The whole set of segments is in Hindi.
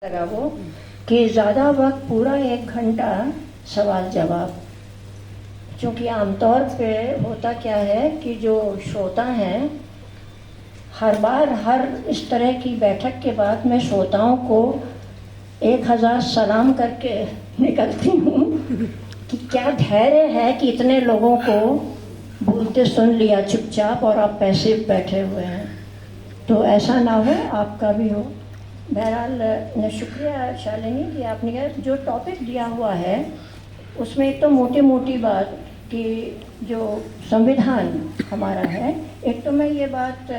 लगा वो कि ज़्यादा वक्त पूरा 1 घंटा सवाल जवाब। क्योंकि आमतौर पे होता क्या है कि जो श्रोता हैं, हर बार हर इस तरह की बैठक के बाद मैं श्रोताओं को 1000 सलाम करके निकलती हूँ कि क्या धैर्य है कि इतने लोगों को बोलते सुन लिया चुपचाप और आप पैसिव बैठे हुए हैं। तो ऐसा ना हो, आपका भी हो। बहरहाल शुक्रिया शालिनी कि आपने जो टॉपिक दिया हुआ है उसमें एक तो मोटी मोटी बात कि जो संविधान हमारा है, एक तो मैं ये बात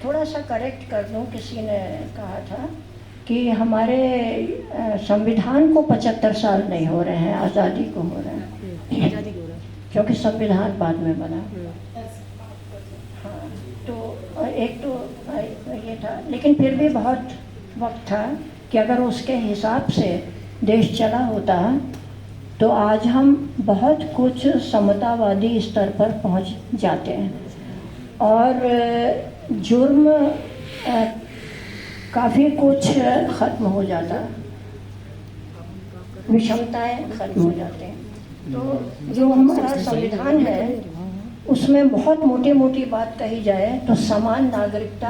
थोड़ा सा करेक्ट कर दूं, किसी ने कहा था कि हमारे संविधान को 75 साल नहीं हो रहे हैं, आज़ादी को हो रहे हैं, क्योंकि संविधान बाद में बना। हाँ, तो एक तो ये था, लेकिन फिर भी बहुत वक्त था कि अगर उसके हिसाब से देश चला होता तो आज हम बहुत कुछ समतावादी स्तर पर पहुंच जाते हैं और जुर्म काफ़ी कुछ ख़त्म हो जाता, विषमताएं ख़त्म हो जाते हैं। तो जो हमारा संविधान है उसमें बहुत मोटी मोटी बात कही जाए तो समान नागरिकता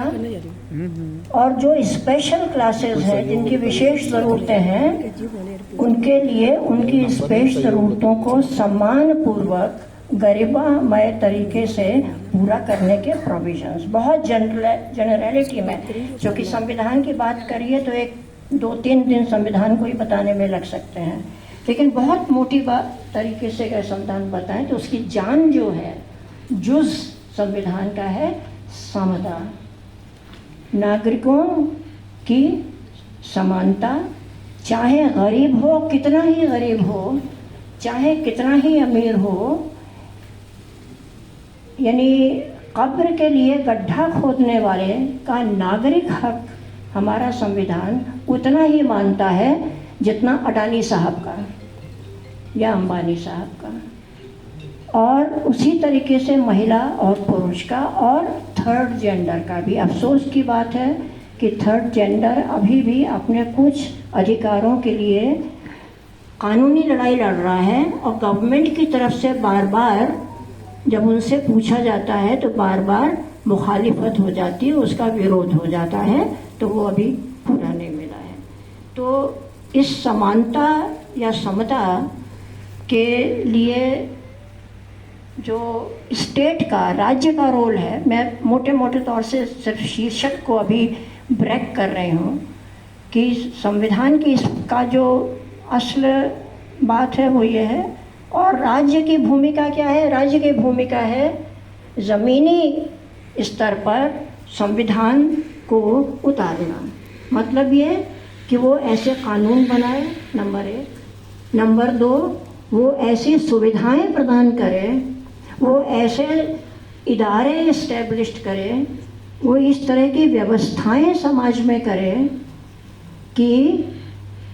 और जो स्पेशल क्लासेस हैं जिनकी विशेष ज़रूरतें हैं उनके लिए उनकी स्पेशल ज़रूरतों को सम्मान पूर्वक गरिमामय तरीके से पूरा करने के प्रोविजंस, बहुत जनरलिटी में। क्योंकि संविधान की बात करिए तो 1-2-3 दिन संविधान को ही बताने में लग सकते हैं, लेकिन बहुत मोटी बात तरीके से अगर संविधान बताएं तो उसकी जान जो है, जुज संविधान का है समता, नागरिकों की समानता, चाहे गरीब हो, कितना ही गरीब हो, चाहे कितना ही अमीर हो। यानी कब्र के लिए गड्ढा खोदने वाले का नागरिक हक हमारा संविधान उतना ही मानता है जितना अडानी साहब का या अंबानी साहब का, और उसी तरीके से महिला और पुरुष का और थर्ड जेंडर का भी। अफसोस की बात है कि थर्ड जेंडर अभी भी अपने कुछ अधिकारों के लिए कानूनी लड़ाई लड़ रहा है और गवर्नमेंट की तरफ से बार बार जब उनसे पूछा जाता है तो बार बार मुखालिफत हो जाती है, उसका विरोध हो जाता है, तो वो अभी पूरा नहीं मिला है। तो इस समानता या समता के लिए जो स्टेट का, राज्य का रोल है, मैं मोटे मोटे तौर से सिर्फ शीर्षक को अभी ब्रेक कर रही हूँ कि संविधान की इसका जो असल बात है वो ये है। और राज्य की भूमिका क्या है? राज्य की भूमिका है ज़मीनी स्तर पर संविधान को उतारना। मतलब ये कि वो ऐसे कानून बनाए, नंबर 1। नंबर 2, वो ऐसी सुविधाएं प्रदान करे, वो ऐसे इदारे इस्टेब्लिश करे, वो इस तरह की व्यवस्थाएं समाज में करे कि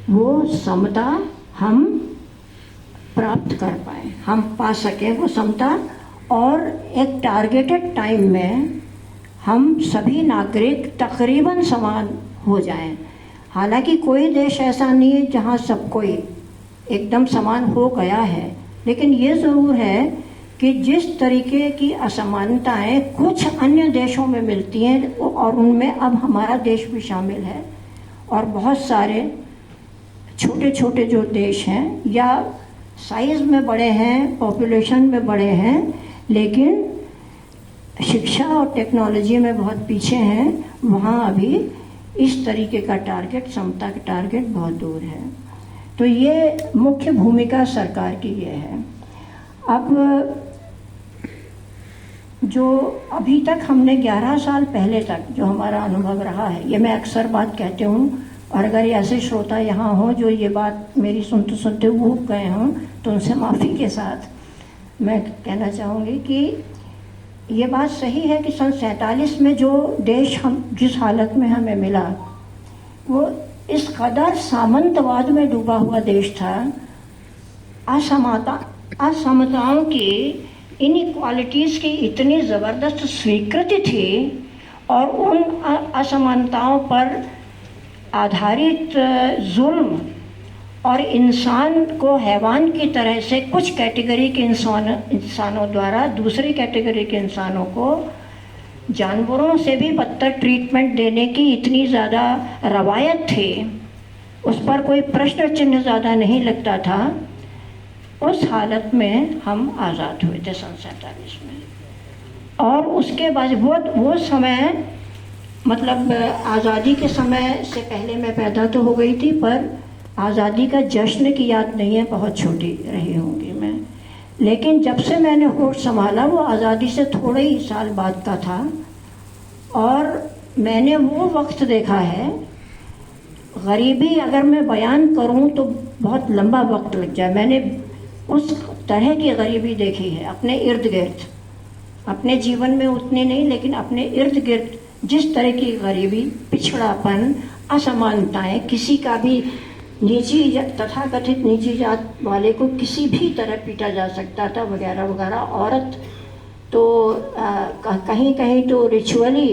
वो समता हम प्राप्त कर पाए, हम पा सकें वो समता, और एक टारगेटेड टाइम में हम सभी नागरिक तकरीबन समान हो जाएं। हालांकि कोई देश ऐसा नहीं है जहां सब कोई एकदम समान हो गया है, लेकिन ये ज़रूर है कि जिस तरीके की असमानताएं कुछ अन्य देशों में मिलती हैं और उनमें अब हमारा देश भी शामिल है, और बहुत सारे छोटे छोटे जो देश हैं या साइज़ में बड़े हैं, पॉपुलेशन में बड़े हैं, लेकिन शिक्षा और टेक्नोलॉजी में बहुत पीछे हैं, वहाँ अभी इस तरीके का टारगेट, समता का टारगेट बहुत दूर है। तो ये मुख्य भूमिका सरकार की ये है। अब जो अभी तक हमने 11 साल पहले तक जो हमारा अनुभव रहा है, ये मैं अक्सर बात कहती हूँ, और अगर ऐसे श्रोता यहाँ हो जो ये बात मेरी सुनते सुनते ऊब गए हों तो उनसे माफ़ी के साथ मैं कहना चाहूँगी कि ये बात सही है कि सन 47 में जो देश हम जिस हालत में हमें मिला वो इस कदर सामंतवाद में डूबा हुआ देश था। असमताओं की, इनइक्वालिटीज़ की इतनी ज़बरदस्त स्वीकृति थी और उन असमानताओं पर आधारित जुल्म और इंसान को हैवान की तरह से कुछ कैटेगरी के इंसानों द्वारा दूसरी कैटेगरी के इंसानों को जानवरों से भी बदतर ट्रीटमेंट देने की इतनी ज़्यादा रवायत थी, उस पर कोई प्रश्न चिन्ह ज़्यादा नहीं लगता था। उस हालत में हम आज़ाद हुए थे सन 47 में। और उसके बाद वो समय, मतलब आज़ादी के समय से पहले मैं पैदा तो हो गई थी, पर आज़ादी का जश्न की याद नहीं है, बहुत छोटी रही होंगी मैं। लेकिन जब से मैंने होश संभाला वो आज़ादी से थोड़े ही साल बाद का था, और मैंने वो वक्त देखा है, गरीबी अगर मैं बयान करूं तो बहुत लंबा वक्त लग जाए। मैंने उस तरह की गरीबी देखी है अपने इर्द गिर्द, अपने जीवन में उतनी नहीं, लेकिन अपने इर्द गिर्द जिस तरह की गरीबी, पिछड़ापन, असमानताएं, किसी का भी निजी तथाकथित निजी जात वाले को किसी भी तरह पीटा जा सकता था वगैरह वगैरह। औरत तो कहीं कहीं तो रिचुअली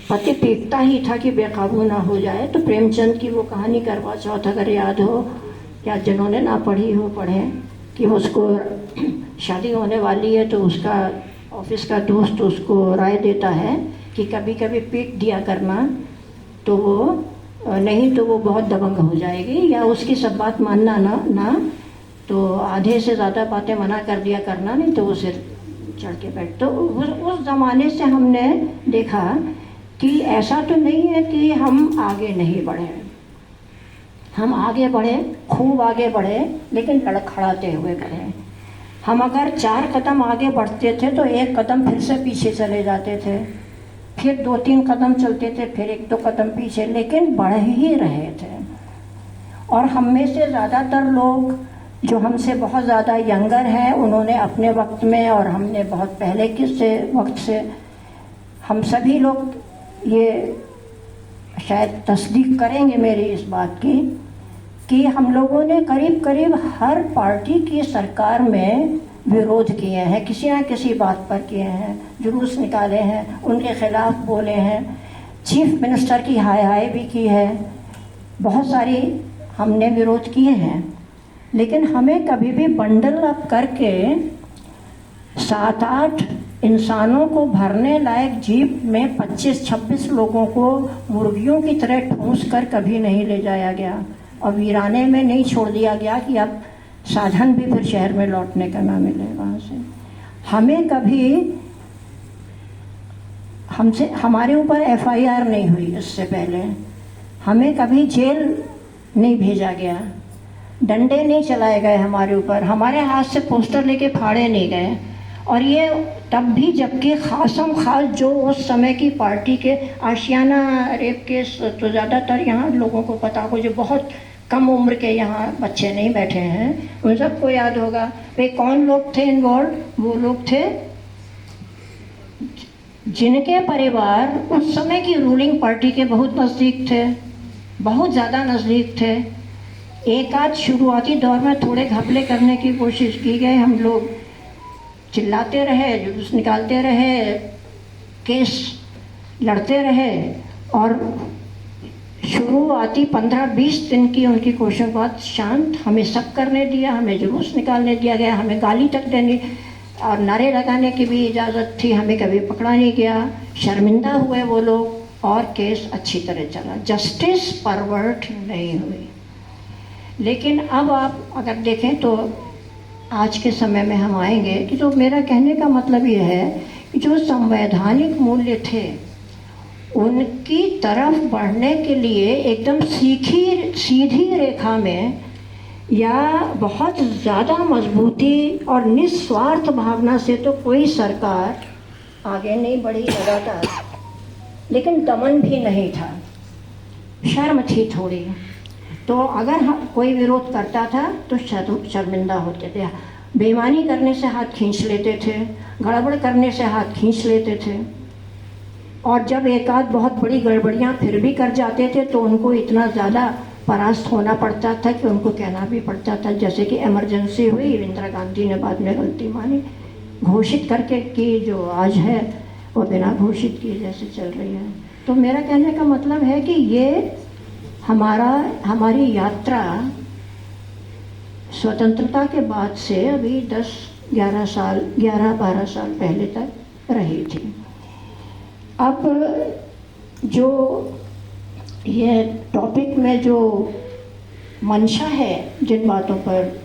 पति पीटता ही था कि बेकाबू ना हो जाए। तो प्रेमचंद की वो कहानी करवा चौथ अगर याद हो, या जिन्होंने ना पढ़ी हो पढ़ें, कि उसको शादी होने वाली है तो उसका ऑफिस का दोस्त उसको राय देता है कि कभी कभी पीट दिया करना, तो वो नहीं तो वो बहुत दबंग हो जाएगी, या उसकी सब बात मानना ना तो आधे से ज़्यादा बातें मना कर दिया करना, नहीं तो वो सिर चढ़ के बैठ। तो उस ज़माने से हमने देखा कि ऐसा तो नहीं है कि हम आगे नहीं बढ़े, हम आगे बढ़े, खूब आगे बढ़े, लेकिन लड़खड़ाते हुए बढ़े। हम अगर 4 कदम आगे बढ़ते थे तो 1 कदम फिर से पीछे चले जाते थे, फिर 2-3 कदम चलते थे, फिर 1-2 कदम पीछे, लेकिन बढ़ ही रहे थे। और हम में से ज़्यादातर लोग जो हमसे बहुत ज़्यादा यंगर हैं, उन्होंने अपने वक्त में और हमने बहुत पहले के वक्त से, हम सभी लोग ये शायद तस्दीक करेंगे मेरी इस बात की, कि हम लोगों ने करीब करीब हर पार्टी की सरकार में विरोध किए हैं, किसी न किसी बात पर किए हैं, जुलूस निकाले हैं, उनके खिलाफ बोले हैं, चीफ मिनिस्टर की हाय हाय भी की है, बहुत सारी हमने विरोध किए हैं। लेकिन हमें कभी भी बंडल अप करके 7-8 इंसानों को भरने लायक जीप में 25-26 लोगों को मुर्गियों की तरह ठूंस कर कभी नहीं ले जाया गया, और वीराने में नहीं छोड़ दिया गया कि अब साधन भी फिर शहर में लौटने का ना मिले वहाँ से। हमें कभी हमारे ऊपर FIR नहीं हुई, इससे पहले हमें कभी जेल नहीं भेजा गया, डंडे नहीं चलाए गए हमारे ऊपर, हमारे हाथ से पोस्टर लेके फाड़े नहीं गए। और ये तब भी जबकि खासम खास जो उस समय की पार्टी के आशियाना रेप केस तो ज़्यादातर यहाँ लोगों को पता हो, जो बहुत कम उम्र के यहाँ बच्चे नहीं बैठे हैं, उन सबको याद होगा वे कौन लोग थे इन्वॉल्व। वो लोग थे जिनके परिवार उस समय की रूलिंग पार्टी के बहुत नज़दीक थे, बहुत ज़्यादा नज़दीक थे। एक आध शुरुआती दौर में थोड़े घपले करने की कोशिश की गई, हम लोग चिल्लाते रहे, जुलूस निकालते रहे, केस लड़ते रहे, और शुरुआती 15-20 दिन की उनकी कोशिश बाद शांत हमें सब करने दिया, हमें जुलूस निकालने दिया गया, हमें गाली तक देनी और नारे लगाने की भी इजाज़त थी, हमें कभी पकड़ा नहीं गया। शर्मिंदा हुए वो लोग, और केस अच्छी तरह चला, जस्टिस परवर्ट नहीं हुई। लेकिन अब आप अगर देखें तो आज के समय में हम आएंगे कि जो मेरा कहने का मतलब ये है कि जो संवैधानिक मूल्य थे उनकी तरफ बढ़ने के लिए एकदम सीधी रेखा में या बहुत ज़्यादा मजबूती और निस्वार्थ भावना से तो कोई सरकार आगे नहीं बढ़ी लगातार, लेकिन दमन भी नहीं था, शर्म थी थोड़ी। तो अगर कोई विरोध करता था तो शर्मिंदा होते थे, बेईमानी करने से हाथ खींच लेते थे, गड़बड़ करने से हाथ खींच लेते थे, और जब एक आध बहुत बड़ी गड़बड़ियाँ फिर भी कर जाते थे तो उनको इतना ज़्यादा परास्त होना पड़ता था कि उनको कहना भी पड़ता था। जैसे कि इमरजेंसी हुई, इंदिरा गांधी ने बाद में गलती मानी, घोषित करके कि जो आज है वो बिना घोषित किए जैसे चल रही है। तो मेरा कहने का मतलब है कि ये हमारी यात्रा स्वतंत्रता के बाद से अभी 11-12 साल पहले तक रही थी। अब जो ये टॉपिक में जो मंशा है जिन बातों पर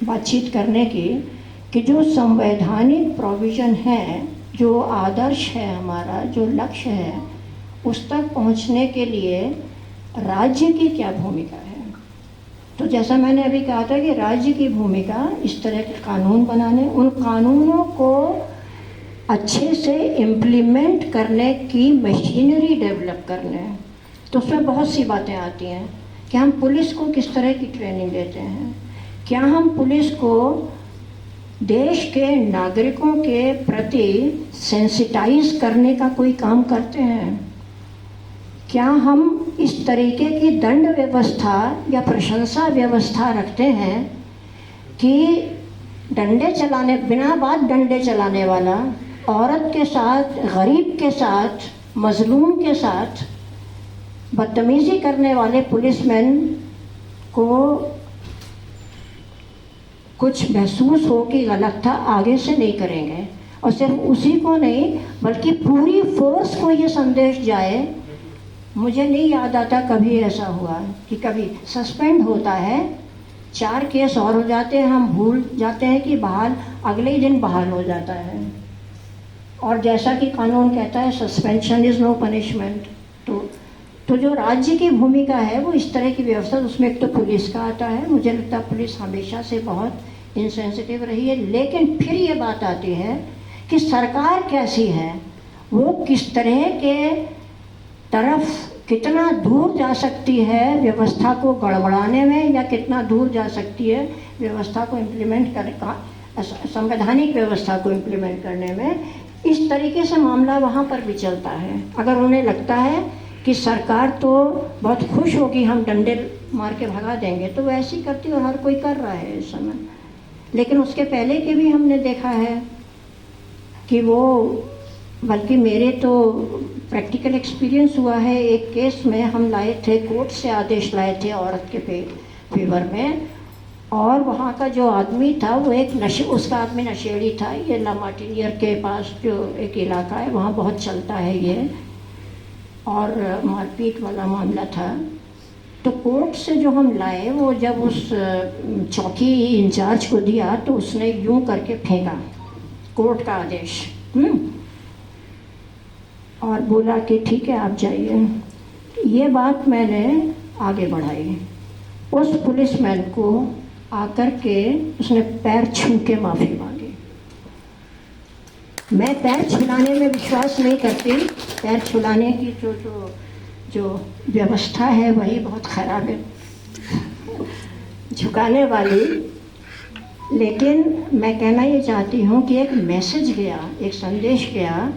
बातचीत करने की, कि जो संवैधानिक प्रोविज़न है, जो आदर्श है, हमारा जो लक्ष्य है, उस तक पहुंचने के लिए राज्य की क्या भूमिका है। तो जैसा मैंने अभी कहा था कि राज्य की भूमिका इस तरह के कानून बनाने, उन कानूनों को अच्छे से इम्प्लीमेंट करने की मशीनरी डेवलप करने। तो उसमें बहुत सी बातें आती हैं कि हम पुलिस को किस तरह की ट्रेनिंग देते हैं, क्या हम पुलिस को देश के नागरिकों के प्रति सेंसिटाइज करने का कोई काम करते हैं, क्या हम इस तरीके की दंड व्यवस्था या प्रशंसा व्यवस्था रखते हैं कि डंडे चलाने, बिना बात डंडे चलाने वाला, औरत के साथ, गरीब के साथ, मजलूम के साथ बदतमीज़ी करने वाले पुलिसमैन को कुछ महसूस हो कि गलत था, आगे से नहीं करेंगे। और सिर्फ उसी को नहीं बल्कि पूरी फोर्स को ये संदेश जाए। मुझे नहीं याद आता कभी ऐसा हुआ कि कभी सस्पेंड होता है, 4 केस और हो जाते हैं, हम भूल जाते हैं कि बहाल, अगले ही दिन बहाल हो जाता है। और जैसा कि कानून कहता है सस्पेंशन इज़ नो पनिशमेंट। तो जो राज्य की भूमिका है वो इस तरह की व्यवस्था, उसमें एक तो पुलिस का आता है। मुझे लगता है पुलिस हमेशा से बहुत इंसेंसिटिव रही है। लेकिन फिर ये बात आती है कि सरकार कैसी है, वो किस तरह के तरफ कितना दूर जा सकती है व्यवस्था को गड़बड़ाने में, या कितना दूर जा सकती है व्यवस्था को इम्प्लीमेंट कर, संवैधानिक व्यवस्था को इम्प्लीमेंट करने में। इस तरीके से मामला वहाँ पर भी चलता है। अगर उन्हें लगता है कि सरकार तो बहुत खुश होगी, हम डंडे मार के भगा देंगे, तो वो ऐसी करती है और हर कोई कर रहा है इस समय। लेकिन उसके पहले के भी हमने देखा है कि वो, बल्कि मेरे तो प्रैक्टिकल एक्सपीरियंस हुआ है। एक केस में हम लाए थे, कोर्ट से आदेश लाए थे औरत के फेवर में, और वहाँ का जो आदमी था वो उसका आदमी नशेड़ी था। ये ला मार्टिनियर के पास जो एक इलाका है वहाँ बहुत चलता है ये, और मारपीट वाला मामला था। तो कोर्ट से जो हम लाए, वो जब उस चौकी इंचार्ज को दिया तो उसने यूं करके फेंका कोर्ट का आदेश, और बोला कि ठीक है आप जाइए। ये बात मैंने आगे बढ़ाई। उस पुलिसमैन को आकर के उसने पैर छू के माफ़ी मांगी। मैं पैर छुलाने में विश्वास नहीं करती। पैर छुलाने की जो व्यवस्था है वही बहुत ख़राब है, झुकाने वाली। लेकिन मैं कहना ये चाहती हूँ कि एक मैसेज गया, एक संदेश गया।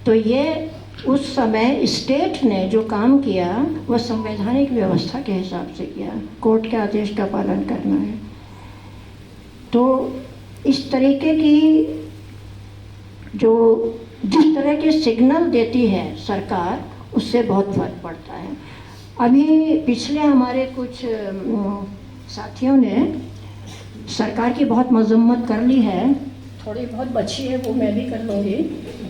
तो ये उस समय स्टेट ने जो काम किया वह संवैधानिक व्यवस्था के हिसाब से किया, कोर्ट के आदेश का पालन करना है। तो इस तरीके की जो जिस तरह के सिग्नल देती है सरकार, उससे बहुत फर्क पड़ता है। अभी पिछले हमारे कुछ साथियों ने सरकार की बहुत मजम्मत कर ली है, थोड़ी बहुत बची है वो मैं भी कर लूँगी।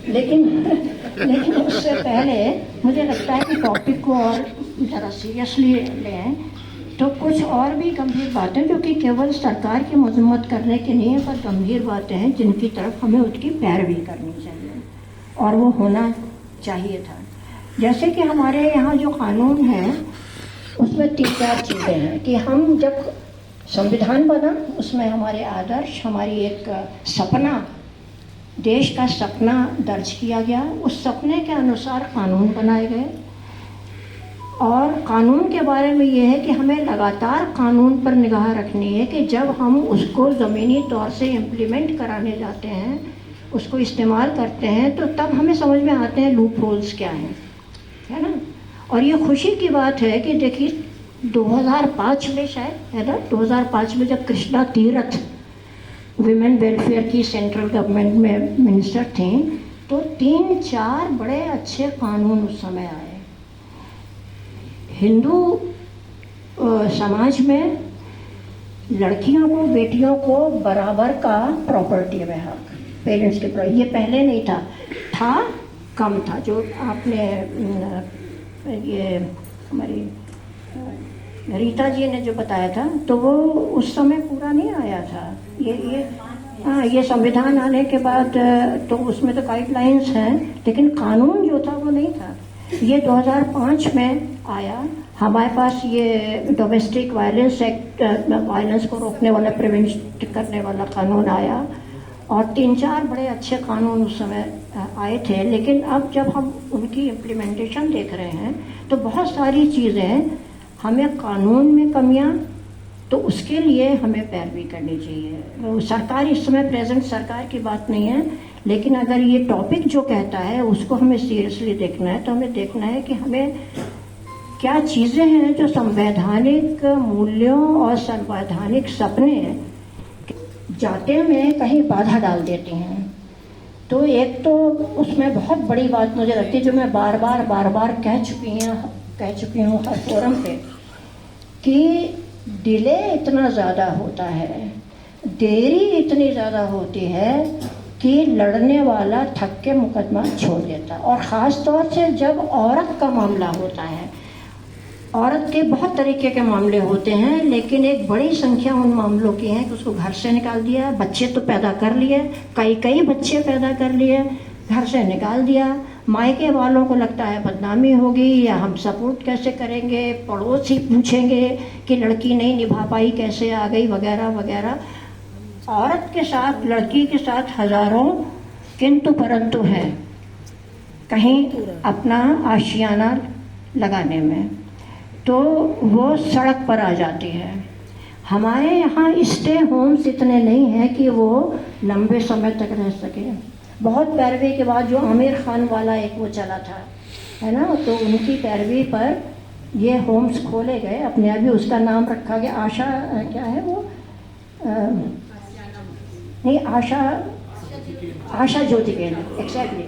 लेकिन उससे पहले मुझे लगता है कि टॉपिक को और ज़रा सीरियसली लें, तो कुछ और भी गंभीर बातें जो कि केवल सरकार की मजम्मत करने की नहीं है, पर गंभीर बातें हैं जिनकी तरफ हमें उसकी पैरवी करनी चाहिए और वो होना चाहिए था। जैसे कि हमारे यहाँ जो कानून है उसमें 3-4 चीज़ें हैं कि हम जब संविधान बना उसमें हमारे आदर्श, हमारी एक सपना, देश का सपना दर्ज किया गया। उस सपने के अनुसार कानून बनाए गए, और कानून के बारे में ये है कि हमें लगातार कानून पर निगाह रखनी है कि जब हम उसको ज़मीनी तौर से इम्प्लीमेंट कराने जाते हैं, उसको इस्तेमाल करते हैं, तो तब हमें समझ में आते हैं लूप होल्स क्या हैं, है ना। और ये खुशी की बात है कि देखिए 2005 में शायद, है ना, 2005 में जब कृष्णा तीरथ विमेन वेलफेयर की सेंट्रल गवर्नमेंट में मिनिस्टर थी, तो 3-4 बड़े अच्छे कानून उस समय आए। हिंदू समाज में लड़कियों को, बेटियों को बराबर का प्रॉपर्टी में हक, पेरेंट्स के प्रॉपर्टी, ये पहले नहीं था, कम था। जो आपने ये हमारी रीता जी ने जो बताया था, तो वो उस समय पूरा नहीं आया था। ये संविधान आने के बाद तो उसमें तो गाइडलाइंस हैं, लेकिन कानून जो था वो नहीं था। ये 2005 में आया। हमारे पास ये डोमेस्टिक वायलेंस एक्ट, वायलेंस को रोकने वाला, प्रिवेंट करने वाला कानून आया, और 3-4 बड़े अच्छे कानून उस समय आए थे। लेकिन अब जब हम उनकी इम्प्लीमेंटेशन देख रहे हैं तो बहुत सारी चीज़ें, हमें कानून में कमियां, तो उसके लिए हमें पैरवी करनी चाहिए। सरकार इस समय प्रेजेंट सरकार की बात नहीं है, लेकिन अगर ये टॉपिक जो कहता है उसको हमें सीरियसली देखना है, तो हमें देखना है कि हमें क्या चीज़ें हैं जो संवैधानिक मूल्यों और संवैधानिक सपने जाते में कहीं बाधा डाल देती हैं। तो एक तो उसमें बहुत बड़ी बात मुझे लगती है, जो मैं बार बार कह चुकी हूँ हर फोरम पे, कि डिले इतना ज़्यादा होता है, देरी इतनी ज़्यादा होती है कि लड़ने वाला थक के मुकदमा छोड़ देता है। और ख़ास तौर से जब औरत का मामला होता है, औरत के बहुत तरीके के मामले होते हैं, लेकिन एक बड़ी संख्या उन मामलों की है कि उसको घर से निकाल दिया, बच्चे तो पैदा कर लिए, कई बच्चे पैदा कर लिए, घर से निकाल दिया, मायके वालों को लगता है बदनामी होगी या हम सपोर्ट कैसे करेंगे, पड़ोसी पूछेंगे कि लड़की नहीं निभा पाई, कैसे आ गई, वगैरह वगैरह। औरत के साथ, लड़की के साथ हजारों किंतु परंतु है कहीं अपना आशियाना लगाने में, तो वो सड़क पर आ जाती है। हमारे यहाँ स्टे होम्स इतने नहीं हैं कि वो लंबे समय तक रह सके। बहुत पैरवी के बाद जो आमिर खान वाला एक वो चला था, है ना, तो उनकी पैरवी पर ये होम्स खोले गए, अपने अभी उसका नाम रखा गया आशा, क्या है वो, नहीं, आशा ज्योति केंद्र, एग्जैक्टली,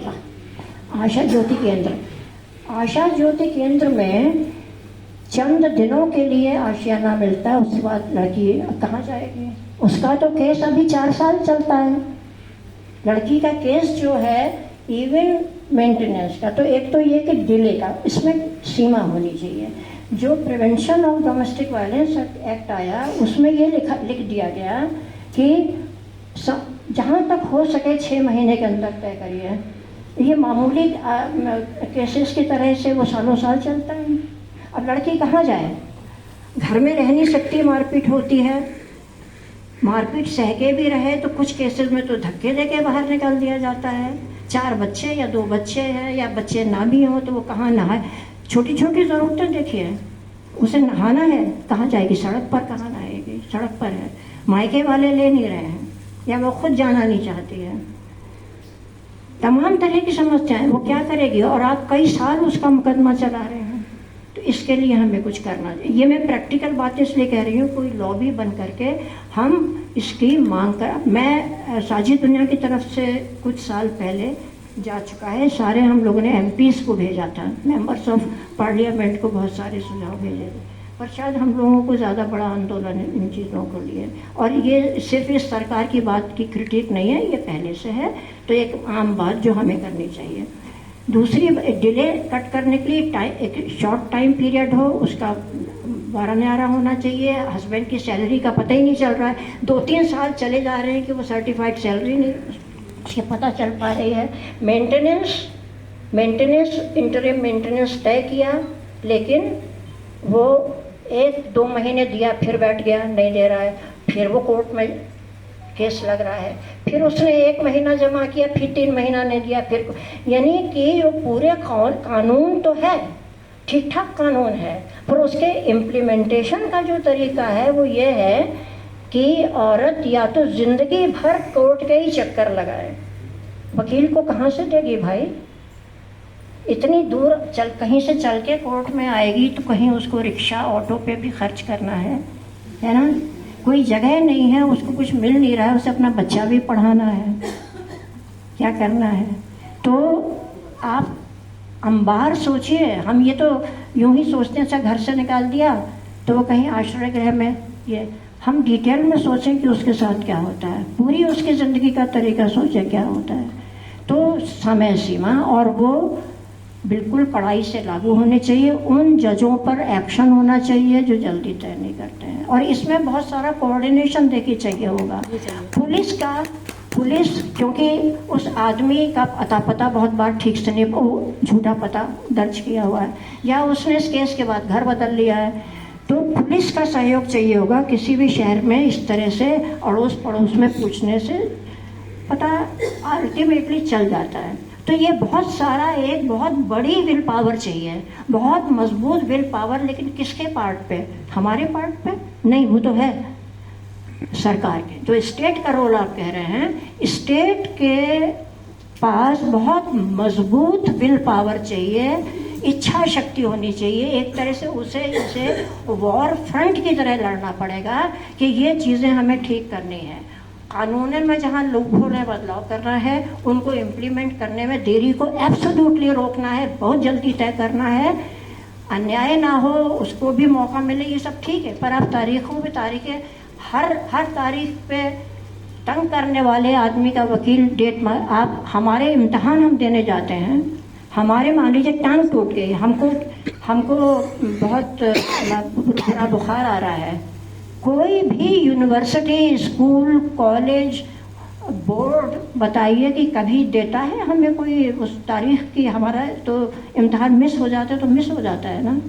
आशा ज्योति केंद्र। आशा ज्योति केंद्र में चंद दिनों के लिए आशियाना मिलता है, उसके बाद लड़की कहाँ जाएगी। उसका तो केस अभी 4 साल चलता है, लड़की का केस जो है इवन मेंटेनेंस का। तो एक तो ये कि डिले का, इसमें सीमा होनी चाहिए। जो prevention of domestic violence act आया, उसमें ये लिख दिया गया कि जहाँ तक हो सके 6 महीने के अंदर तय करिए। ये मामूली केसेस की तरह से वो सालों साल चलता है। अब लड़की कहाँ जाए, घर में रह नहीं सकती, मारपीट होती है, मारपीट सह के भी रहे तो कुछ केसेस में तो धक्के देके बाहर निकाल दिया जाता है। 4 बच्चे या 2 बच्चे हैं, या बच्चे ना भी हों तो वो कहाँ नहाए, छोटी छोटी ज़रूरतें देखिए, उसे नहाना है, कहाँ जाएगी, सड़क पर, कहाँ नहाएगी, सड़क पर है, मायके वाले ले नहीं रहे हैं, या वो खुद जाना नहीं चाहती है। तमाम तरह की समस्याएं, वो क्या करेगी, और आप कई साल उसका मुकदमा चला रहे हैं। तो इसके लिए हमें कुछ करना चाहिए। ये मैं प्रैक्टिकल बातें इसलिए कह रही हूँ, कोई लॉबी बन करके हम इसकी मांग कर, मैं साझी दुनिया की तरफ से कुछ साल पहले जा चुका है, सारे हम लोगों ने एमपीज को भेजा था, मेंबर्स ऑफ पार्लियामेंट को बहुत सारे सुझाव भेजे थे, पर शायद हम लोगों को ज़्यादा बड़ा आंदोलन इन चीज़ों को लिए। और ये सिर्फ इस सरकार की बात की क्रिटिक नहीं है, ये पहले से है, तो एक आम बात जो हमें करनी चाहिए। दूसरी, डिले कट करने के लिए एक शॉर्ट टाइम पीरियड हो, उसका बारा न्यारा होना चाहिए। हस्बैंड की सैलरी का पता ही नहीं चल रहा है, 2-3 साल चले जा रहे हैं कि वो सर्टिफाइड सैलरी नहीं उसके पता चल पा रही है। मेंटेनेंस इंटरिम मेंटेनेंस तय किया, लेकिन वो 1-2 महीने दिया, फिर बैठ गया, नहीं दे रहा है, फिर वो कोर्ट में केस लग रहा है, फिर उसने 1 महीना जमा किया, फिर 3 महीना नहीं दिया, फिर, यानी कि वो पूरे कानून तो है, ठीक ठाक कानून है, पर उसके इम्प्लीमेंटेशन का जो तरीका है वो ये है कि औरत या तो जिंदगी भर कोर्ट के ही चक्कर लगाए, वकील को कहाँ से देगी भाई, इतनी दूर कहीं से चल के कोर्ट में आएगी, तो कहीं उसको रिक्शा ऑटो पे भी खर्च करना है ना, कोई जगह नहीं है, उसको कुछ मिल नहीं रहा है, उसे अपना बच्चा भी पढ़ाना है, क्या करना है। तो आप अंबार सोचिए, हम ये तो यूं ही सोचते हैं अच्छा घर से निकाल दिया तो वो कहीं आश्रय गृह में, ये हम डिटेल में सोचें कि उसके साथ क्या होता है, पूरी उसकी ज़िंदगी का तरीका सोचें क्या होता है। तो समय सीमा और वो बिल्कुल कड़ाई से लागू होने चाहिए, उन जजों पर एक्शन होना चाहिए जो जल्दी तय नहीं करते हैं, और इसमें बहुत सारा कोऑर्डिनेशन देखिए चाहिए होगा पुलिस क्योंकि उस आदमी का अता पता बहुत बार ठीक से नहीं, झूठा पता दर्ज किया हुआ है या उसने इस केस के बाद घर बदल लिया है, तो पुलिस का सहयोग चाहिए होगा। किसी भी शहर में इस तरह से अड़ोस पड़ोस में पूछने से पता अल्टीमेटली चल जाता है। तो ये बहुत सारा, एक बहुत बड़ी विल पावर चाहिए, बहुत मजबूत विल पावर, लेकिन किसके पार्ट पे? हमारे पार्ट पे नहीं, वो तो है सरकार के। जो स्टेट का रोल आप कह रहे हैं, स्टेट के पास बहुत मजबूत विल पावर चाहिए, इच्छा शक्ति होनी चाहिए। एक तरह से उसे वॉर फ्रंट की तरह लड़ना पड़ेगा कि ये चीज़ें हमें ठीक करनी है। कानून में जहाँ लूपहोल है बदलाव करना है, उनको इम्प्लीमेंट करने में देरी को एब्सोल्युटली रोकना है, बहुत जल्दी तय करना है, अन्याय ना हो, उसको भी मौका मिले, ये सब ठीक है। पर आप तारीखों पे तारीखें, हर तारीख पे तंग करने वाले आदमी का वकील डेट, आप हमारे इम्तहान हम देने जाते हैं, हमारे मान लीजिए टांग टूट गई, हमको बहुत बुरा बुखार आ रहा है, कोई भी यूनिवर्सिटी, स्कूल, कॉलेज, बोर्ड बताइए कि कभी देता है हमें कोई उस तारीख की? हमारा तो इम्तहान मिस हो जाता है तो मिस हो जाता है ना,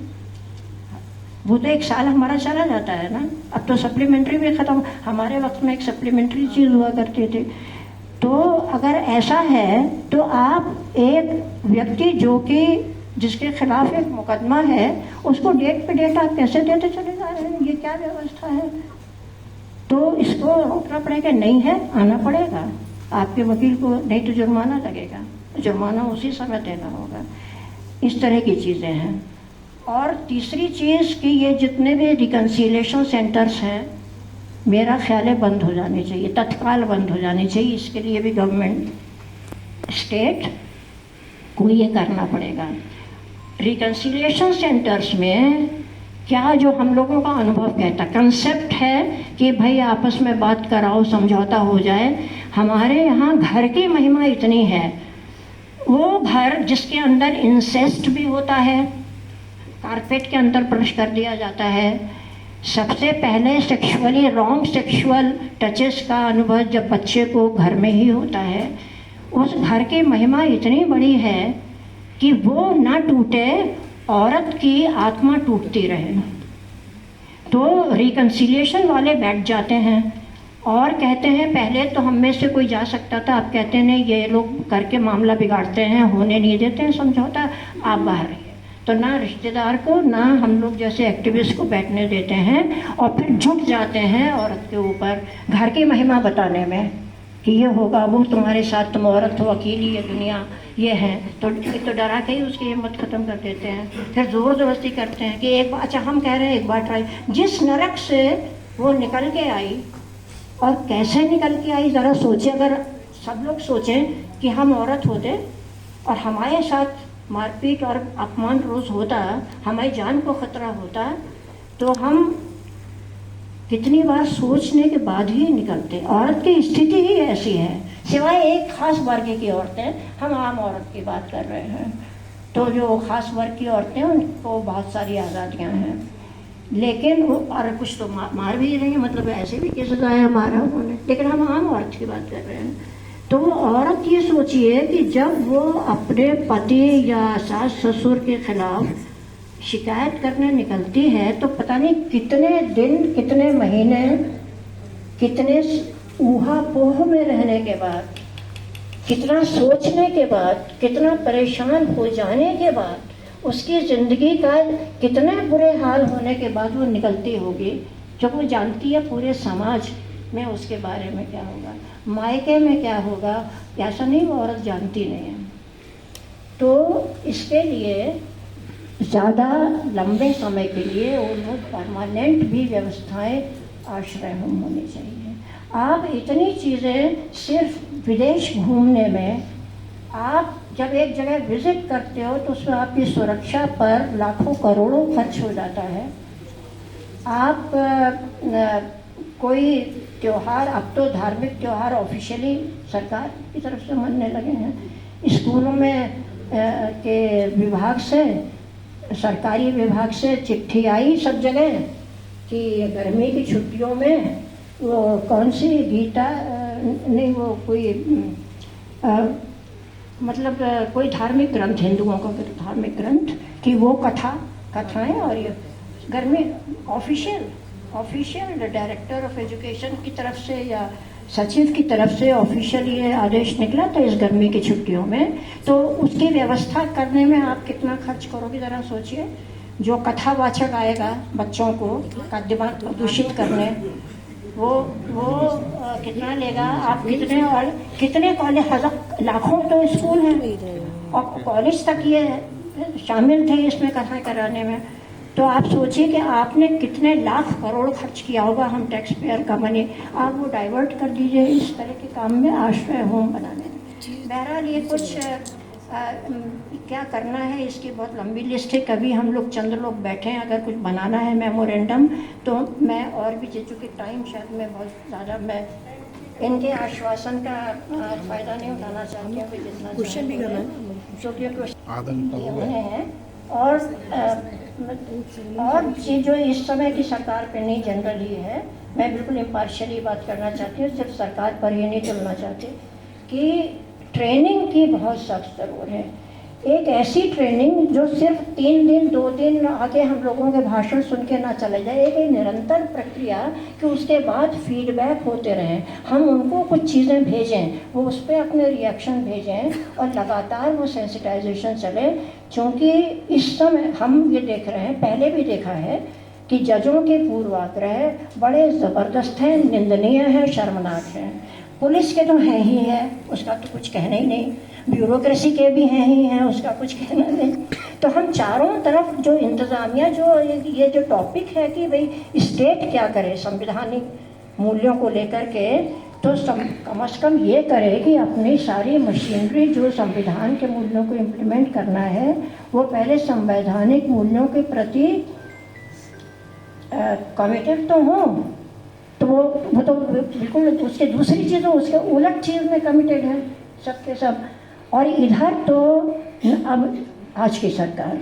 वो तो एक साल हमारा चला जाता है ना। अब तो सप्लीमेंट्री भी ख़त्म, हमारे वक्त में एक सप्लीमेंट्री चीज़ हुआ करती थी। तो अगर ऐसा है तो आप एक व्यक्ति जो कि जिसके खिलाफ एक मुकदमा है, उसको डेट पे डेट आप कैसे देते चले जा रहे हैं? ये क्या व्यवस्था है? तो इसको रोकना पड़ेगा, नहीं है आना पड़ेगा आपके वकील को, नहीं तो जुर्माना लगेगा, जुर्माना उसी समय देना होगा। इस तरह की चीज़ें हैं। और तीसरी चीज़ कि ये जितने भी रिकन्सिलेशन सेंटर्स हैं, मेरा ख्याल है बंद हो जाने चाहिए, तत्काल बंद हो जाने चाहिए। इसके लिए भी गवर्नमेंट, स्टेट को ये करना पड़ेगा। रिकन्सिलेशन सेंटर्स में क्या जो हम लोगों का अनुभव कहता, कंसेप्ट है कि भाई आपस में बात कराओ, समझौता हो जाए। हमारे यहाँ घर की महिमा इतनी है, वो घर जिसके अंदर इंसेस्ट भी होता है, कारपेट के अंदर प्रवेश कर दिया जाता है। सबसे पहले सेक्सुअली रॉन्ग सेक्सुअल टचेस का अनुभव जब बच्चे को घर में ही होता है, उस घर की महिमा इतनी बड़ी है कि वो ना टूटे, औरत की आत्मा टूटती रहे। तो रिकन्सिलिएशन वाले बैठ जाते हैं और कहते हैं पहले तो हम में से कोई जा सकता था, अब कहते हैं नहीं, ये लोग करके मामला बिगाड़ते हैं, होने नहीं देते हैं समझौता, आप बाहर रहिए। तो ना रिश्तेदार को, ना हम लोग जैसे एक्टिविस्ट को बैठने देते हैं, और फिर झुक जाते हैं औरत के ऊपर घर की महिमा बताने में कि ये होगा, वो तुम्हारे साथ, तुम औरत हो, अकेली ये दुनिया ये है। तो एक तो डरा के ही उसकी हिम्मत ख़त्म कर देते हैं, फिर ज़ोर ज़बरदस्ती करते हैं कि एक बार, अच्छा हम कह रहे हैं एक बार ट्राई। जिस नरक से वो निकल के आई और कैसे निकल के आई, ज़रा सोचिए। अगर सब लोग सोचें कि हम औरत होते और हमारे साथ मारपीट और अपमान रोज़ होता, हमारी जान को ख़तरा होता, तो हम कितनी बार सोचने के बाद ही निकलते। औरत की स्थिति ही ऐसी है, सिवाय एक खास वर्ग की औरतें, हम आम औरत की बात कर रहे हैं। तो जो खास वर्ग की औरतें, उनको बहुत सारी आज़ादियाँ हैं, लेकिन वो और कुछ तो मार भी रही हैं, मतलब ऐसे भी केसेस आए मारा उन्होंने, लेकिन हम आम औरत की बात कर रहे हैं। तो औरत ये सोचिए कि जब वो अपने पति या सास ससुर के खिलाफ शिकायत करने निकलती है, तो पता नहीं कितने दिन, कितने महीने, कितने ऊहापोह में रहने के बाद, कितना सोचने के बाद, कितना परेशान हो जाने के बाद, उसकी ज़िंदगी का कितने बुरे हाल होने के बाद वो निकलती होगी, जब वो जानती है पूरे समाज में उसके बारे में क्या होगा, मायके में क्या होगा। ऐसा नहीं, वो औरत जानती नहीं है। तो इसके लिए ज़्यादा लंबे समय के लिए वो लोग परमानेंट भी व्यवस्थाएं आश्रय होम होनी चाहिए। आप इतनी चीज़ें सिर्फ विदेश घूमने में आप जब एक जगह विजिट करते हो तो उसमें आपकी सुरक्षा पर लाखों करोड़ों खर्च हो जाता है। आप कोई त्यौहार, अब तो धार्मिक त्यौहार ऑफिशियली सरकार की तरफ से मनने लगे हैं। स्कूलों में के विभाग से, सरकारी विभाग से चिट्ठी आई सब जगह कि गर्मी की छुट्टियों में वो कौन सी गीता नहीं, वो कोई मतलब कोई धार्मिक ग्रंथ, हिंदुओं का धार्मिक ग्रंथ, कि वो कथाएं और ये गर्मी ऑफिशियल डायरेक्टर ऑफ एजुकेशन की तरफ से या सचिव की तरफ से ऑफिशियल ये आदेश निकला था इस गर्मी की छुट्टियों में। तो उसकी व्यवस्था करने में आप कितना खर्च करोगे ज़रा सोचिए। जो कथावाचक आएगा बच्चों को का दिमाग दूषित करने, वो कितना लेगा? आप कितने कॉलेज, लाखों तो स्कूल हैं और कॉलेज तक ये शामिल थे इसमें कथाएं कराने में। तो आप सोचिए कि आपने कितने लाख करोड़ खर्च किया होगा, हम टैक्स पेयर का मनी, आप वो डाइवर्ट कर दीजिए इस तरह के काम में, आश्रय होम बनाने में। बहरहाल ये कुछ क्या करना है इसकी बहुत लंबी लिस्ट है। कभी हम लोग चंद लोग बैठे हैं, अगर कुछ बनाना है मेमोरेंडम तो मैं और भी, चूँकि टाइम शायद मैं बहुत ज़्यादा, मैं इनके आश्वासन का फ़ायदा नहीं उठाना चाहती हूँ जितना क्वेश्चन भी करना है, क्योंकि क्वेश्चन हैं और चीज़ जो इस समय की सरकार पे नहीं, जनरली है। मैं बिल्कुल इम्पार्शियली बात करना चाहती हूँ, सिर्फ सरकार पर ही नहीं चलना चाहती, कि ट्रेनिंग की बहुत सख्त ज़रूरत है। एक ऐसी ट्रेनिंग जो सिर्फ 3 दिन 2 दिन आके हम लोगों के भाषण सुन के ना चले जाए, एक निरंतर प्रक्रिया कि उसके बाद फीडबैक होते रहें, हम उनको कुछ चीज़ें भेजें, वो उस पर अपने रिएक्शन भेजें और लगातार वो सेंसिटाइजेशन चले। क्योंकि इस समय हम ये देख रहे हैं, पहले भी देखा है कि जजों के पूर्वाग्रह बड़े ज़बरदस्त हैं, निंदनीय हैं, शर्मनाक हैं। पुलिस के तो हैं ही हैं, उसका तो कुछ कहना ही नहीं, ब्यूरोक्रेसी के भी हैं ही हैं, उसका कुछ कहना नहीं। तो हम चारों तरफ जो इंतज़ामिया, जो ये जो टॉपिक है कि भाई स्टेट क्या करे संवैधानिक मूल्यों को लेकर के, तो कम से कम ये करे कि अपनी सारी मशीनरी जो संविधान के मूल्यों को इम्प्लीमेंट करना है, वो पहले संवैधानिक मूल्यों के प्रति कमिटेड तो हों। तो वो तो बिल्कुल उसके दूसरी चीज़ों, उसके उलट चीज़ में कमिटेड है सबके सब। और इधर तो अब आज की सरकार,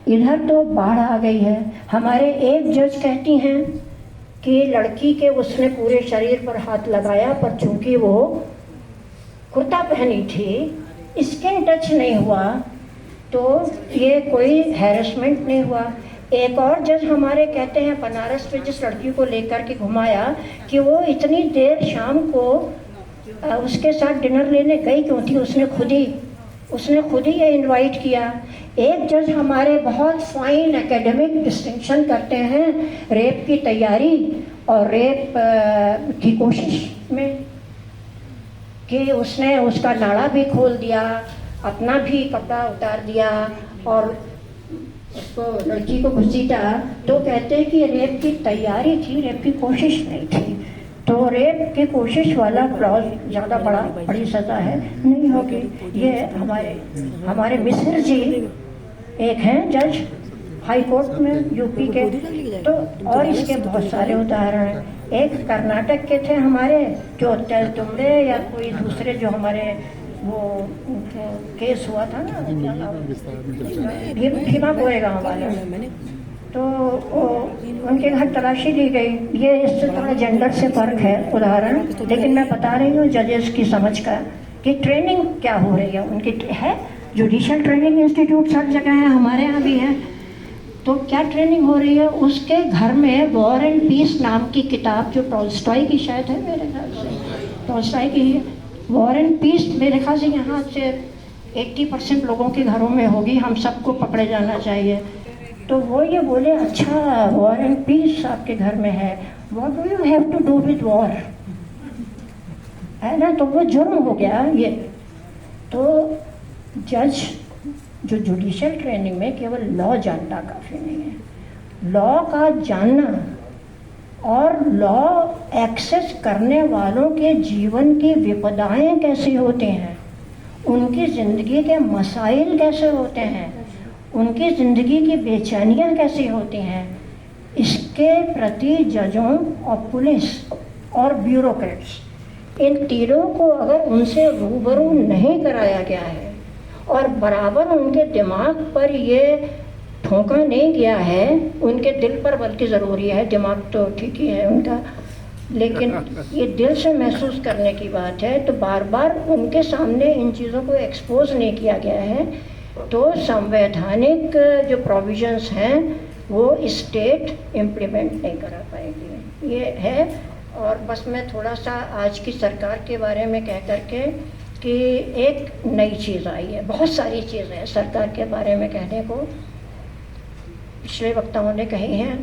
इधर तो बाढ़ आ गई है। हमारे एक जज कहती हैं कि लड़की के उसने पूरे शरीर पर हाथ लगाया, पर चूंकि वो कुर्ता पहनी थी, स्किन टच नहीं हुआ, तो ये कोई हैरेसमेंट नहीं हुआ। एक और जज हमारे कहते हैं बनारस में जिस लड़की को लेकर के घुमाया कि वो इतनी देर शाम को उसके साथ डिनर लेने गई क्यों थी, उसने खुद ही ये इनवाइट किया। एक जज हमारे बहुत फाइन एकेडमिक डिस्टिंक्शन करते हैं रेप की तैयारी और रेप की कोशिश में, कि उसने उसका नाड़ा भी खोल दिया, अपना भी कपड़ा उतार दिया और उसको, लड़की को घसीटा। तो कहते हैं कि रेप की तैयारी थी, रेप की कोशिश नहीं थी। तो रेप की कोशिश वाला क्लॉज ज़्यादा बड़ी सज़ा है नहीं होगी। ये हमारे मिश्र जी एक हैं जज हाई कोर्ट में यूपी के, तो और इसके बहुत सारे उदाहरण हैं। एक कर्नाटक के थे हमारे, जो तेलतुंबड़े या कोई दूसरे जो हमारे वो केस हुआ था ना, भीमा कोरेगांव वाला, तो उनके घर तलाशी ली गई। ये इससे थोड़ा जेंडर से फर्क है उदाहरण, लेकिन मैं बता रही हूँ जजेस की समझ का कि ट्रेनिंग क्या हो रही है उनकी है। जुडिशल ट्रेनिंग इंस्टीट्यूट हर जगह है, हमारे यहाँ भी है। तो क्या ट्रेनिंग हो रही है? उसके घर में वॉर एंड पीस नाम की किताब, जो टॉल्स्टॉय की शायद है मेरे ख्याल से, टॉल्स्टॉय की वॉर एंड पीस मेरे ख्याल से यहाँ से 80% लोगों के घरों में होगी, हम सबको पकड़े जाना चाहिए। तो वो ये बोले, अच्छा वॉर एंड पीस आपके घर में है, what do you have to do with war, है ना? तो वो जुर्म हो गया ये। तो जज जो जुडिशल ट्रेनिंग में केवल लॉ जानना काफ़ी नहीं है, लॉ का जानना और लॉ एक्सेस करने वालों के जीवन की विपदाएं कैसे होती हैं उनकी ज़िंदगी के मसाइल कैसे होते हैं, उनकी ज़िंदगी की बेचैनियाँ कैसी होती हैं, इसके प्रति जजों और पुलिस और ब्यूरोक्रेट्स, इन तीनों को अगर उनसे रूबरू नहीं कराया गया है और बराबर उनके दिमाग पर ये ठोका नहीं गया है, उनके दिल पर बल्कि ज़रूरी है, दिमाग तो ठीक ही है उनका, लेकिन ये दिल से महसूस करने की बात है, तो बार बार उनके सामने इन चीज़ों को एक्सपोज नहीं किया गया है, तो संवैधानिक जो प्रोविजंस हैं वो स्टेट इम्प्लीमेंट नहीं करा पाएगी। ये है। और बस मैं थोड़ा सा आज की सरकार के बारे में कह करके कि एक नई चीज़ आई है, बहुत सारी चीज़ें हैं सरकार के बारे में कहने को, पिछले वक्ताओं ने कही हैं,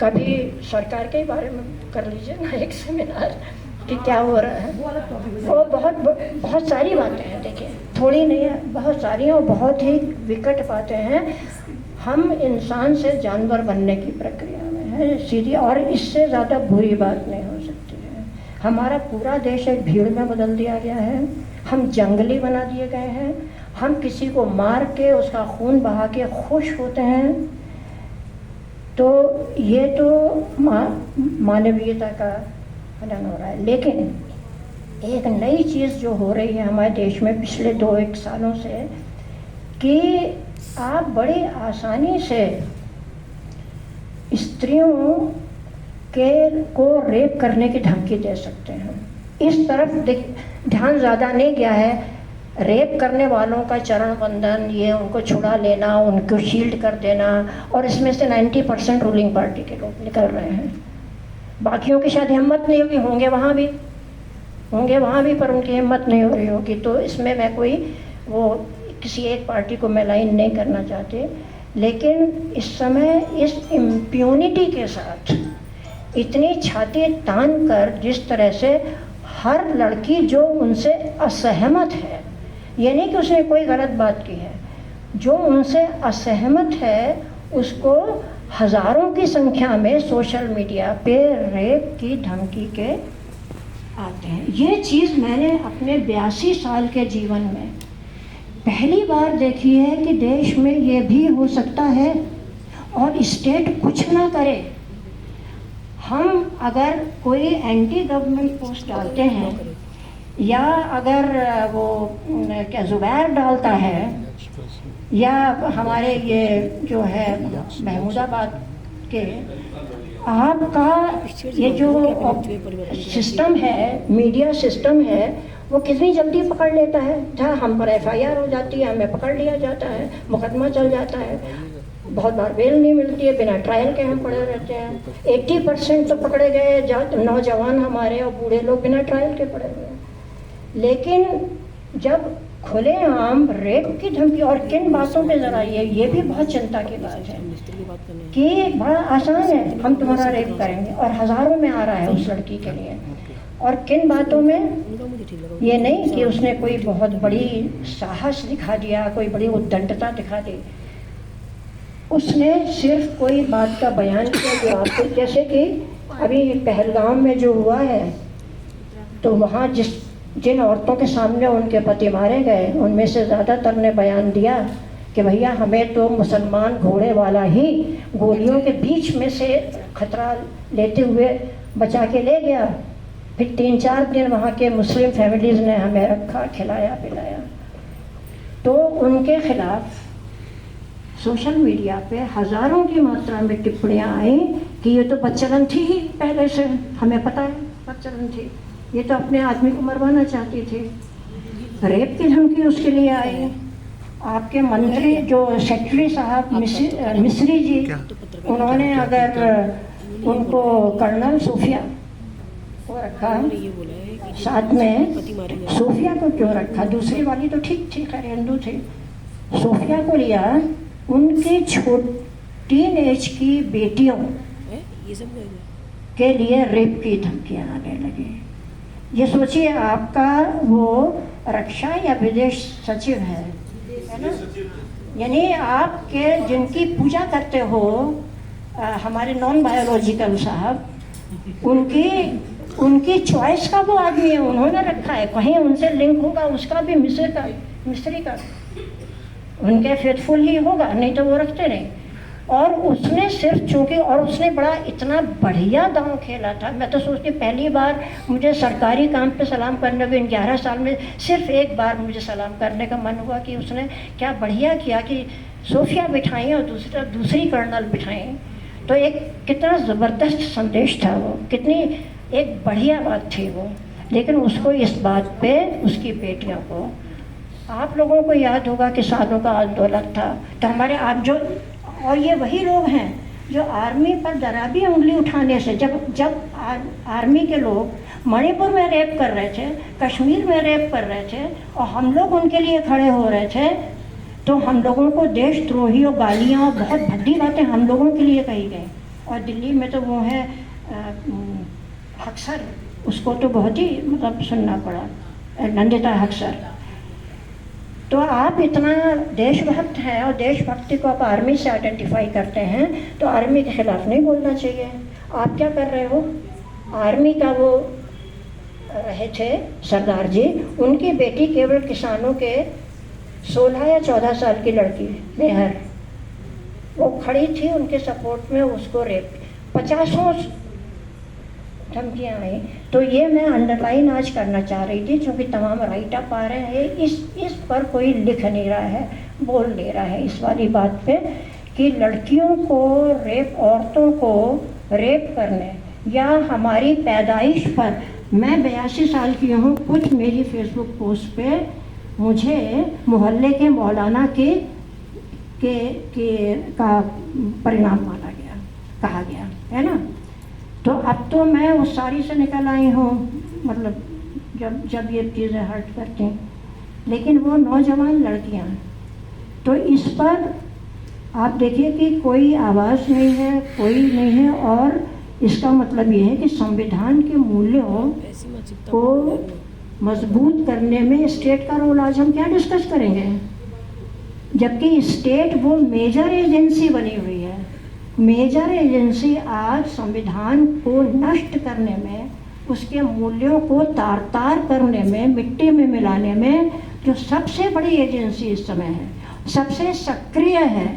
कभी सरकार के बारे में कर लीजिए ना एक सेमिनार कि क्या हो रहा है, वो बहुत सारी बातें हैं, देखिए थोड़ी नहीं है, बहुत सारी और बहुत ही विकट बातें हैं। हम इंसान से जानवर बनने की प्रक्रिया में है सीधी, और इससे ज़्यादा बुरी बात नहीं हो सकती है। हमारा पूरा देश एक भीड़ में बदल दिया गया है, हम जंगली बना दिए गए हैं, हम किसी को मार के उसका खून बहा के खुश होते हैं, तो ये तो मानवीयता का हनन हो रहा है। लेकिन एक नई चीज़ जो हो रही है हमारे देश में पिछले 2-1 सालों से, कि आप बड़ी आसानी से स्त्रियों को रेप करने की धमकी दे सकते हैं। इस तरफ ध्यान ज़्यादा नहीं गया है। रेप करने वालों का चरण बंधन, ये उनको छुड़ा लेना, उनको शील्ड कर देना, और इसमें से 90% रूलिंग पार्टी के लोग निकल रहे हैं। बाकियों की शायद हिम्मत नहीं होगी, होंगे वहाँ भी पर उनकी हिम्मत नहीं हो रही होगी। तो इसमें मैं कोई वो किसी एक पार्टी को मैं लाइन नहीं करना चाहती, लेकिन इस समय इस इम्प्यूनिटी के साथ इतनी छाती तान कर जिस तरह से हर लड़की जो उनसे असहमत है, ये नहीं कि उसने कोई गलत बात की है, जो उनसे असहमत है उसको हज़ारों की संख्या में सोशल मीडिया पे रेप की धमकी के आते हैं। ये चीज़ मैंने अपने 82 साल के जीवन में पहली बार देखी है कि देश में ये भी हो सकता है और स्टेट कुछ ना करे। हम अगर कोई एंटी गवर्नमेंट पोस्ट डालते हैं, या अगर वो क्या ज़ुबैर डालता है, या हमारे ये जो है महमूदाबाद के आपका ये जो सिस्टम है, मीडिया सिस्टम है, वो कितनी जल्दी पकड़ लेता है। जहाँ हम पर FIR हो जाती है, हमें पकड़ लिया जाता है, मुकदमा चल जाता है, बहुत बार बेल नहीं मिलती है, बिना ट्रायल के हम पड़े रहते हैं। 80% तो पकड़े गए नौजवान हमारे और बूढ़े लोग बिना ट्रायल के पड़े हुए हैं। लेकिन जब खुलेआम रेप की धमकी, और किन बातों पे ज़रा ये भी बहुत चिंता की बात है कि बड़ा आसान है, हम तुम्हारा रेप करेंगे, और हज़ारों में आ रहा है उस लड़की के लिए। और किन बातों में, ये नहीं कि उसने कोई बहुत बड़ी साहस दिखा दिया, कोई बड़ी उद्दंडता दिखा दी, उसने सिर्फ कोई बात का बयान किया जो आपको, जैसे कि अभी पहलगाम में जो हुआ है, तो वहाँ जिन औरतों के सामने उनके पति मारे गए, उनमें से ज़्यादातर ने बयान दिया कि भैया हमें तो मुसलमान घोड़े वाला ही गोलियों के बीच में से खतरा लेते हुए बचा के ले गया। फिर 3-4 दिन वहाँ के मुस्लिम फैमिलीज़ ने हमें रखा, खिलाया पिलाया। तो उनके खिलाफ सोशल मीडिया पे हज़ारों की मात्रा में टिप्पणियाँ आई कि ये तो बदचलन थी ही पहले से, हमें पता है बदचलन थी, ये तो अपने आदमी को मरवाना चाहती थी। रेप की धमकी उसके लिए आई। आपके मंत्री जो सेक्रेटरी साहब मिस्री जी, उन्होंने अगर उनको कर्नल सूफिया को रखा, साथ में सूफिया को क्यों रखा, दूसरी वाली तो ठीक थी, खैर हिंदू थी, सूफिया को लिया, उनकी टीन एज की बेटियों के लिए रेप की धमकियाँ आने लगी। ये सोचिए, आपका वो रक्षा या विदेश सचिव है ना, यानी आपके जिनकी पूजा करते हो हमारे नॉन बायोलॉजिकल साहब, उनकी उनकी चॉइस का वो आदमी है, उन्होंने रखा है, कहीं उनसे लिंक होगा उसका भी मिस्री का उनके फेथफुल ही होगा, नहीं तो वो रखते नहीं। और उसने सिर्फ चूंकि, और उसने बड़ा इतना बढ़िया दांव खेला था। मैं तो सोचती पहली बार मुझे सरकारी काम पे सलाम करने में 11 साल में सिर्फ एक बार मुझे सलाम करने का मन हुआ कि उसने क्या बढ़िया किया कि सोफिया बिठाई और दूसरी कर्नल बिठाई। तो एक कितना ज़बरदस्त संदेश था वो, कितनी एक बढ़िया बात थी वो। लेकिन उसको इस बात पे उसकी बेटियों को, आप लोगों को याद होगा कि सालों का आंदोलन था, तो हमारे आप जो, और ये वही लोग हैं जो आर्मी पर डरावी उंगली उठाने से, जब आर्मी के लोग मणिपुर में रेप कर रहे थे, कश्मीर में रेप कर रहे थे और हम लोग उनके लिए खड़े हो रहे थे, तो हम लोगों को देशद्रोही और गालियाँ और बहुत भद्दी बातें हम लोगों के लिए कही गई। और दिल्ली में तो वो है हक्सर, उसको तो बहुत ही मतलब सुनना पड़ा, नंदिता हक्सर। तो आप इतना देशभक्त हैं और देशभक्ति को आप आर्मी से आइडेंटिफाई करते हैं, तो आर्मी के खिलाफ नहीं बोलना चाहिए। आप क्या कर रहे हो? आर्मी का वो रहे थे सरदार जी, उनकी बेटी केवल किसानों के 16 या 14 साल की लड़की मेहर, वो खड़ी थी उनके सपोर्ट में, उसको रेप 50 धमकियाँ आई। तो ये मैं अंडरलाइन आज करना चाह रही थी, क्योंकि तमाम राइट अप आ रहे हैं, इस पर कोई लिख नहीं रहा है, बोल नहीं रहा है इस वाली बात पे कि लड़कियों को रेप, औरतों को रेप करने या हमारी पैदाइश पर। मैं 82 साल की हूँ, कुछ मेरी फेसबुक पोस्ट पे मुझे मोहल्ले के मौलाना के का परिणाम माना गया, कहा गया है ना। तो अब तो मैं उस साड़ी से निकल आई हूँ, मतलब जब ये चीज़ें हर्ट करती हैं, लेकिन वो नौजवान लड़कियाँ, तो इस पर आप देखिए कि कोई आवाज़ नहीं है, कोई नहीं है। और इसका मतलब ये है कि संविधान के मूल्यों को मजबूत करने में स्टेट का रोल आज हम क्या डिस्कस करेंगे, जबकि स्टेट वो मेजर एजेंसी बनी हुई है। मेजर एजेंसी आज संविधान को नष्ट करने में, उसके मूल्यों को तार करने में, मिट्टी में मिलाने में जो सबसे बड़ी एजेंसी इस समय है, सबसे सक्रिय है,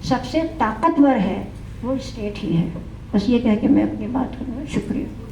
सबसे ताकतवर है, वो स्टेट ही है। बस ये कह के मैं अपनी बात करूँगा। शुक्रिया।